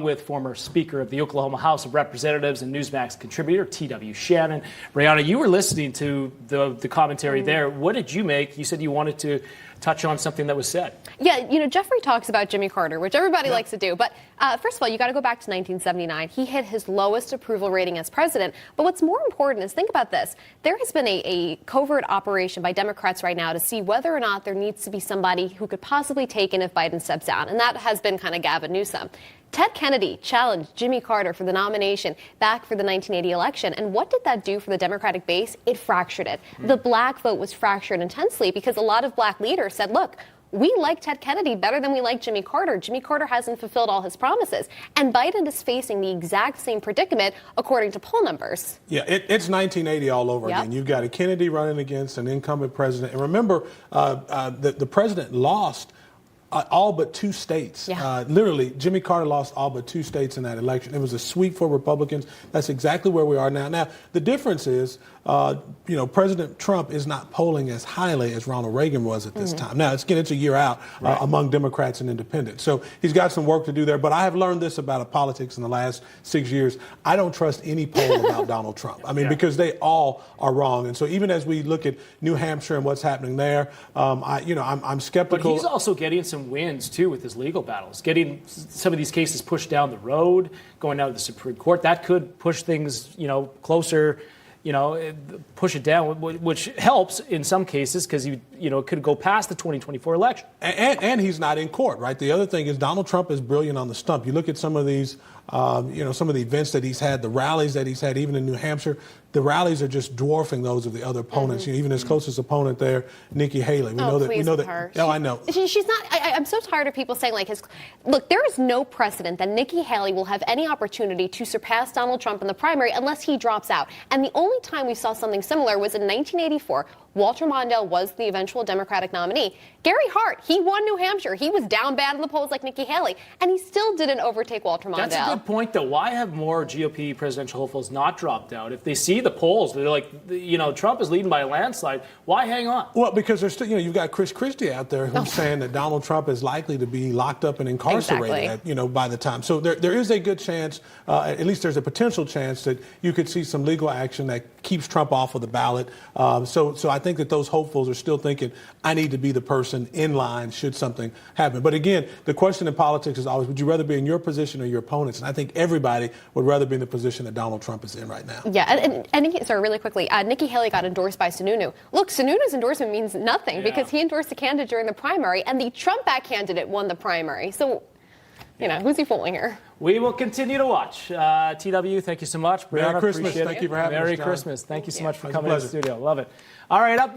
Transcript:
With former Speaker of the Oklahoma House of Representatives and Newsmax contributor T.W. Shannon. Brianna, you were listening to the commentary there. What did you make? You said you wanted to touch on something that was said. Yeah, Jeffrey talks about Jimmy Carter, which everybody likes to do. But first of all, you got to go back to 1979. He hit his lowest approval rating as president. But what's more important is, think about this. There has been a covert operation by Democrats right now to see whether or not there needs to be somebody who could possibly take in if Biden steps down. And that has been kind of Gavin Newsom. Ted Kennedy challenged Jimmy Carter for the nomination back for the 1980 election. And what did that do for the Democratic base? It fractured it. The black vote was fractured intensely because a lot of black leaders said, look, we like Ted Kennedy better than we like Jimmy Carter. Jimmy Carter hasn't fulfilled all his promises. And Biden is facing the exact same predicament, according to poll numbers. Yeah, it's 1980 all over again. You've got a Kennedy running against an incumbent president. And remember, the president lost all but two states. Literally, Jimmy Carter lost all but two states in that election. It was a sweep for Republicans. That's exactly where we are now. Now, the difference is, President Trump is not polling as highly as Ronald Reagan was at this time. Now, it's a year out among Democrats and independents. So he's got some work to do there. But I have learned this about politics in the last 6 years. I don't trust any poll about Donald Trump. I mean, because they all are wrong. And so even as we look at New Hampshire and what's happening there, I'm skeptical. But he's also getting some wins, too, with his legal battles. Getting some of these cases pushed down the road, going down to the Supreme Court. That could push things, closer, push it down, which helps in some cases because it could go past the 2024 election. And he's not in court, right? The other thing is Donald Trump is brilliant on the stump. You look at some of these, some of the events that he's had, the rallies that he's had, even in New Hampshire, the rallies are just dwarfing those of the other opponents. Even his closest opponent there, Nikki Haley. We know that. Her. Oh, I know. She's not. I'm so tired of people saying look, there is no precedent that Nikki Haley will have any opportunity to surpass Donald Trump in the primary unless he drops out. And the only time we saw something similar was in 1984. Walter Mondale was the eventual Democratic nominee. Gary Hart, he won New Hampshire. He was down bad in the polls like Nikki Haley, and he still didn't overtake Walter Mondale. That's a good point, though. Why have more GOP presidential hopefuls not dropped out? If they see the polls, they're like, Trump is leading by a landslide. Why hang on? Well, because there's still, you've got Chris Christie out there who's saying that Donald Trump is likely to be locked up and incarcerated by the time. So there is a good chance, at least there's a potential chance that you could see some legal action that keeps Trump off of the ballot. So I think that those hopefuls are still thinking, I need to be the person in line should something happen. But again, the question in politics is always, would you rather be in your position or your opponent's? And I think everybody would rather be in the position that Donald Trump is in right now. Yeah, and sorry, really quickly, Nikki Haley got endorsed by Sununu. Look, Sununu's endorsement means nothing because he endorsed the candidate during the primary, and the Trump-backed candidate won the primary. So, who's he fooling here? We will continue to watch. TW, thank you so much. Brianna, Merry Christmas. Appreciate Thank it. you for having us, Merry John. Christmas. Thank you so much for coming to to the studio. Love it. All right, up